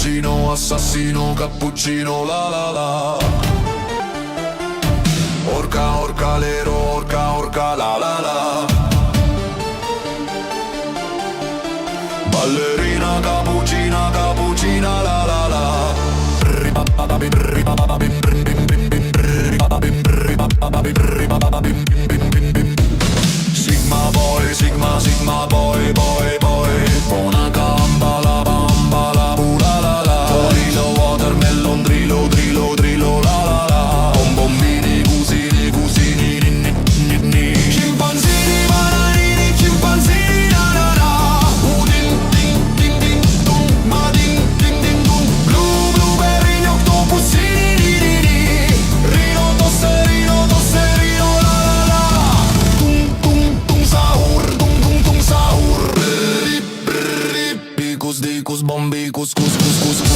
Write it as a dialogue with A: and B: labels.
A: cappuccino, assassino, cappuccino, la la la. Orca, orca, lero, orca, orca, la la la. Ballerina, cappuccina, cappuccina, la la la. Sigma boy, sigma, sigma boy, boy, boy. Una gamba, la bamba, la bula la la. Torino, watermelon, drilo, drilo, drilo, la la la. Bombombini, cusini, cusini, ni, ni, ni. Scimpanzini, bananini, scimpanzini, na na na. Ding, ding, ding, ding, dum, ma ding, ding, ding, dum. Blueberry, octopussini, di, di, di. Rino, tosserino, tosserino, la la la. Tum, tum, tum, sahur, tum, tum, tum, sahur. Brrri, brrri, bicus, dicus, bombicus, cus, cus, cus, cus.